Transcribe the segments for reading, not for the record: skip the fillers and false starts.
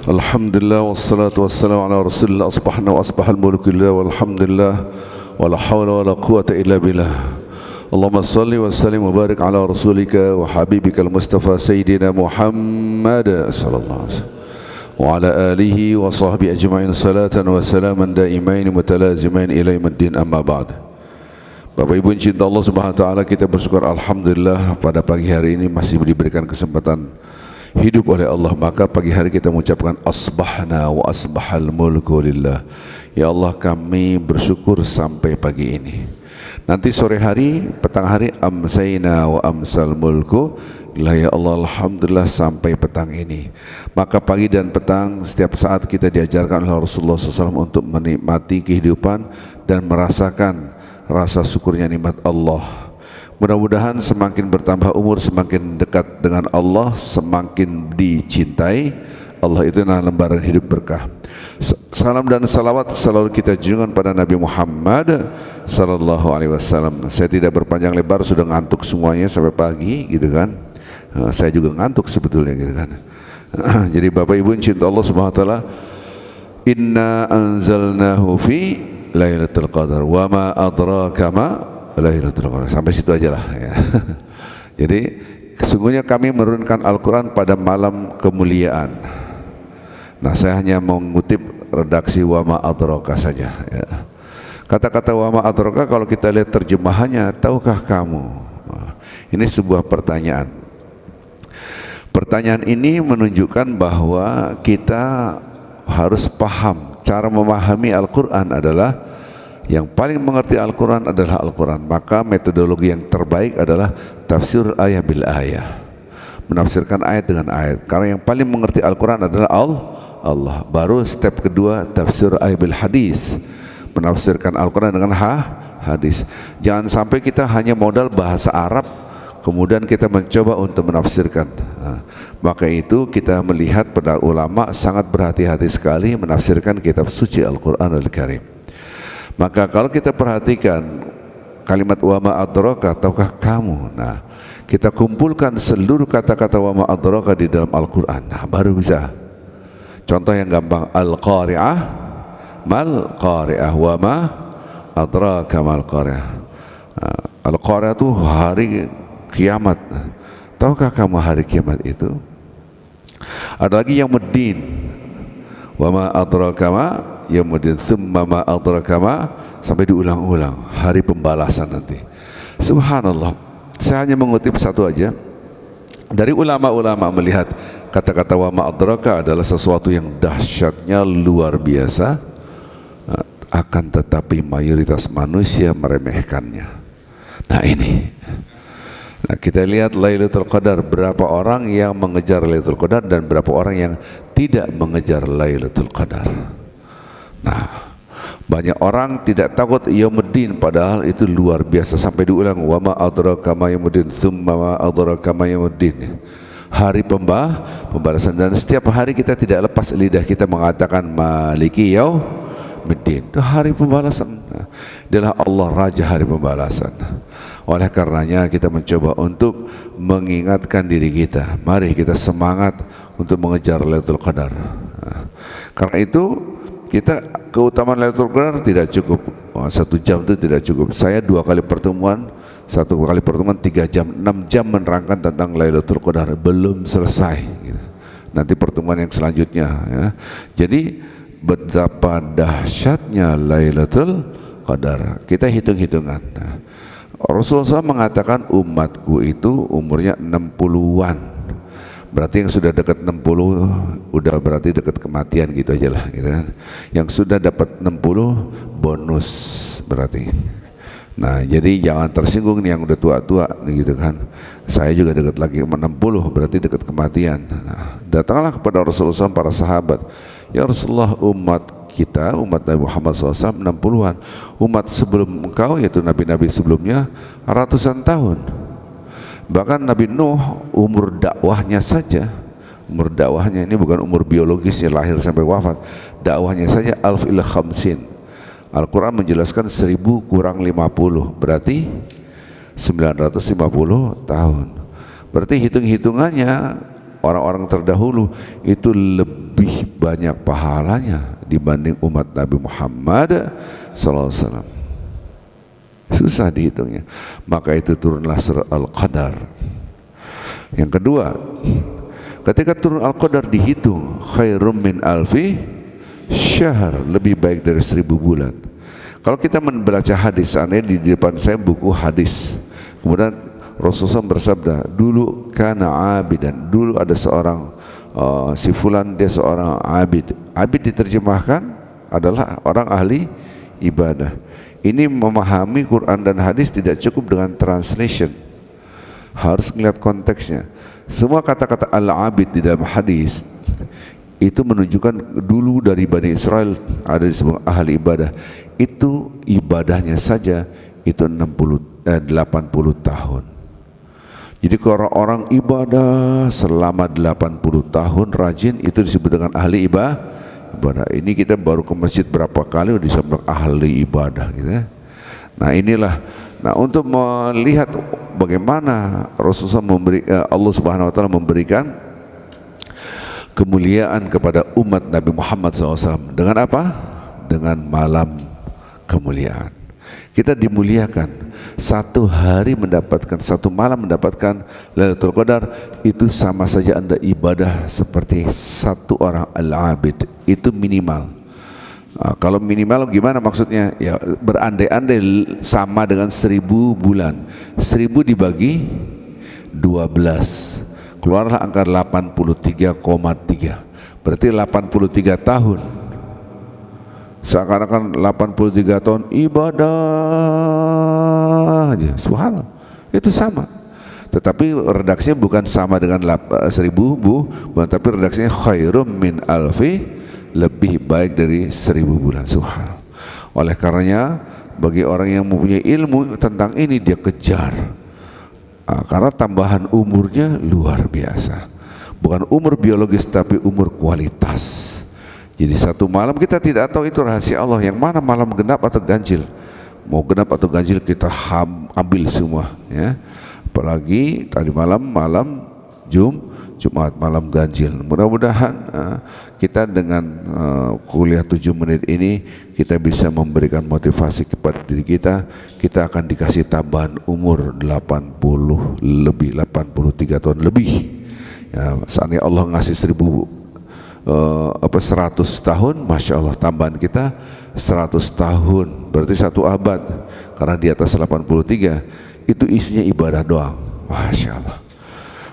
Alhamdulillah wassalatu wassalamu ala rasulillah asbahna wa asbahal mulku lillah walhamdulillah wala hawla wala quwata illa billah. Allahumma salli wa sallim wa barik ala rasulika wa habibika al-mustafa sayyidina Muhammad sallallahu alaihi wasallam wa ala alihi wa sahbihi ajma'in salatan wa salaman daimain mutalazimain ila yaumiddin, amma ba'd. Bapak Ibu cinta Allah Subhanahu wa taala, kita bersyukur alhamdulillah pada pagi hari ini masih diberikan kesempatan hidup oleh Allah. Maka pagi hari kita mengucapkan asbahna wa asbahal mulku lillah. Ya Allah, kami bersyukur sampai pagi ini. Nanti sore hari, petang hari, amsayna wa amsal mulku lillah. Ya Allah, alhamdulillah sampai petang ini. Maka pagi dan petang setiap saat kita diajarkan oleh Rasulullah SAW untuk menikmati kehidupan dan merasakan rasa syukurnya nikmat Allah. Mudah-mudahan semakin bertambah umur, semakin dekat dengan Allah, semakin dicintai Allah. Itu adalah lembaran hidup berkah. Salam dan salawat selalu kita junjungan pada Nabi Muhammad sallallahu alaihi wasallam. Saya tidak berpanjang lebar, sudah ngantuk semuanya sampai pagi gitu kan. Saya juga ngantuk sebetulnya gitu kan. Jadi Bapak Ibu cinta Allah Subhanahu wa taala, inna anzalnahu fi lailatul qadar wa ma adraka ma Lailatul Qadar. Sampai situ aja lah ya. Jadi sesungguhnya kami menurunkan Al-Quran pada malam kemuliaan. Nah, saya hanya mengutip redaksi wa ma adraka saja ya. Kata-kata wa ma adraka kalau kita lihat terjemahannya, tahukah kamu? Ini sebuah pertanyaan. Pertanyaan ini menunjukkan bahwa kita harus paham, cara memahami Al-Quran adalah yang paling mengerti Al-Quran adalah Al-Quran. Maka metodologi yang terbaik adalah tafsir ayat bil ayat, menafsirkan ayat dengan ayat. Karena yang paling mengerti Al-Quran adalah Allah. Baru step kedua tafsir ayat bil hadis, menafsirkan Al-Quran dengan hadis. Jangan sampai kita hanya modal bahasa Arab kemudian kita mencoba untuk menafsirkan. Maka itu kita melihat pada ulama sangat berhati-hati sekali menafsirkan kitab suci Al-Quran Al-Karim. Maka kalau kita perhatikan kalimat wa ma adraka, tahukah kamu? Nah, kita kumpulkan seluruh kata-kata wa ma adraka di dalam Al-Quran. Nah, baru bisa. Contoh yang gampang, al-qari'ah mal qari'ah wa ma adraka mal qari'ah. Al-qari'ah itu hari kiamat. Tahukah kamu hari kiamat itu? Ada lagi yang yaumuddin, wa ma adraka ma yaumuddin, tsumma ma adraka ma, sampai diulang-ulang, hari pembalasan nanti. Subhanallah, saya hanya mengutip satu aja. Dari ulama-ulama melihat kata-kata wa ma adraka adalah sesuatu yang dahsyatnya luar biasa, akan tetapi mayoritas manusia meremehkannya. Nah ini, nah kita lihat Lailatul Qadar, berapa orang yang mengejar Lailatul Qadar dan berapa orang yang tidak mengejar Lailatul Qadar. Nah, banyak orang tidak takut yaumuddin, padahal itu luar biasa, sampai diulang wa ma adraka ma yaumuddin, tsumma ma adraka ma yaumuddin, hari pembalasan. Dan setiap hari kita tidak lepas lidah kita mengatakan maliki yaumiddin, itu hari pembalasan. Adalah Allah Raja hari pembalasan. Oleh karenanya kita mencoba untuk mengingatkan diri kita, mari kita semangat untuk mengejar Lailatul Qadar. Karena itu kita, keutamaan Lailatul Qadar tidak cukup 1 jam, itu tidak cukup. Saya 2 kali pertemuan, 1 kali pertemuan 3 jam, 6 jam menerangkan tentang Lailatul Qadar, belum selesai gitu. Nanti pertemuan yang selanjutnya ya. Jadi betapa dahsyatnya Lailatul Qadar, kita hitung-hitungan. Rasulullah SAW mengatakan umatku itu umurnya 60-an. Berarti yang sudah dekat 60 udah berarti dekat kematian gitu aja lah gitu kan. Yang sudah dapat 60 bonus berarti. Nah, jadi jangan tersinggung nih yang udah tua-tua gitu kan. Saya juga dekat lagi 60, berarti dekat kematian. Nah, datanglah kepada Rasulullah SAW para sahabat. Ya Rasulullah, umat kita, umat Nabi Muhammad SAW 60-an. Umat sebelum engkau, yaitu nabi-nabi sebelumnya, ratusan tahun. Bahkan Nabi Nuh umur dakwahnya saja, umur dakwahnya ini bukan umur biologisnya lahir sampai wafat, dakwahnya saja alf ila khamsin. Al-Quran menjelaskan 1000 kurang 50 berarti 950 tahun. Berarti hitung-hitungannya orang-orang terdahulu itu lebih lebih banyak pahalanya dibanding umat Nabi Muhammad SAW. Susah dihitungnya. Maka itu turunlah surah Al-Qadar. Yang kedua, ketika turun Al-Qadar dihitung khairum min alfi syahr, lebih baik dari 1000 bulan. Kalau kita membaca hadis, di depan saya buku hadis, kemudian Rasulullah bersabda, dulu kana abidan, dulu ada seorang si fulan, dia seorang abid. Abid diterjemahkan adalah orang ahli ibadah. Ini memahami Quran dan hadis tidak cukup dengan translation, harus melihat konteksnya. Semua kata-kata al-abid di dalam hadis itu menunjukkan dulu dari Bani Israel ada disebut ahli ibadah. Itu ibadahnya saja itu 80 tahun. Jadi kalau orang ibadah selama 80 tahun rajin, itu disebut dengan ahli ibadah. Ini kita baru ke masjid berapa kali udah disebut ahli ibadah gitu ya. Nah inilah, untuk melihat bagaimana Allah Subhanahu wa taala memberikan kemuliaan kepada umat Nabi Muhammad SAW dengan apa? Dengan malam kemuliaan. Kita dimuliakan, satu malam mendapatkan Lailatul Qadar, itu sama saja Anda ibadah seperti satu orang al-abid. Itu minimal. Kalau minimal gimana maksudnya? Ya berandai-andai sama dengan 1000 bulan. 1000 dibagi 12, keluarlah angka 83,3. Berarti 83 tahun. Seakan-akan 83 tahun ibadah aja. Subhanallah. Itu sama. Tetapi redaksinya bukan sama dengan 1000 bulan, tapi redaksinya khairum min alfi, lebih baik dari 1000 bulan. Subhanallah. Oleh karenanya bagi orang yang mempunyai ilmu tentang ini, dia kejar. Karena tambahan umurnya luar biasa. Bukan umur biologis tapi umur kualitas. Jadi satu malam kita tidak tahu itu rahasia Allah, yang mana malam genap atau ganjil. Mau genap atau ganjil kita ambil semua ya. Apalagi tadi malam Jumat, malam ganjil. Mudah-mudahan kita dengan kuliah 7 menit ini kita bisa memberikan motivasi kepada diri kita. Kita akan dikasih tambahan umur 83 tahun lebih ya. Seandainya Allah ngasih 100 tahun, Masya Allah, tambahan kita 100 tahun, berarti 1 abad. Karena di atas 83 itu isinya ibadah doang. Masya Allah.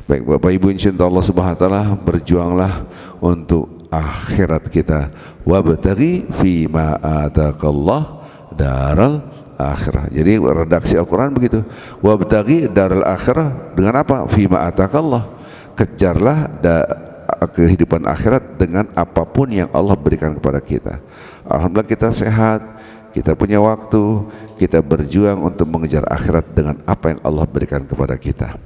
Baik Bapak Ibu, insyaallah Allah Subhanahu wa taala, berjuanglah untuk akhirat kita. Wabtaghi fima ataqallah daral akhirah. Jadi redaksi Al-Quran begitu. Wabtaghi daral akhirah dengan apa? Fima ataqallah. Kejarlah kehidupan akhirat dengan apapun yang Allah berikan kepada kita. Alhamdulillah kita sehat, kita punya waktu, kita berjuang untuk mengejar akhirat dengan apa yang Allah berikan kepada kita.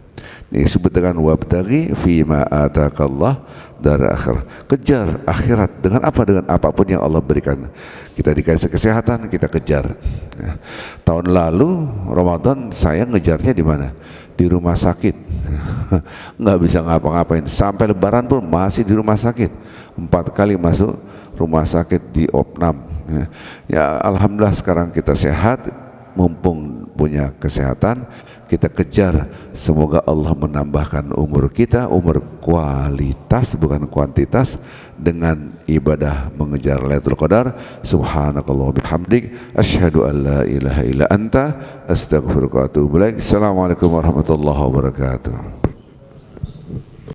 Ini disebut dengan wabtaghi fima ataqallah dar akhirah. Kejar akhirat dengan apa? Dengan apapun yang Allah berikan. Kita dikasih kesehatan, kita kejar. Ya. Tahun lalu Ramadan saya ngejarnya di mana? Di rumah sakit. Nggak bisa ngapa-ngapain. Sampai Lebaran pun masih di rumah sakit. 4 kali masuk rumah sakit di Opnam. Ya alhamdulillah sekarang kita sehat, mumpung punya kesehatan, kita kejar. Semoga Allah menambahkan umur kita, umur kualitas bukan kuantitas, dengan ibadah mengejar Lailatul Qadar. Subhanakallah bihamdik, asyhadu an la ilaha illa anta, astaghfiruka wa atubu ilaik. Assalamualaikum warahmatullahi wabarakatuh.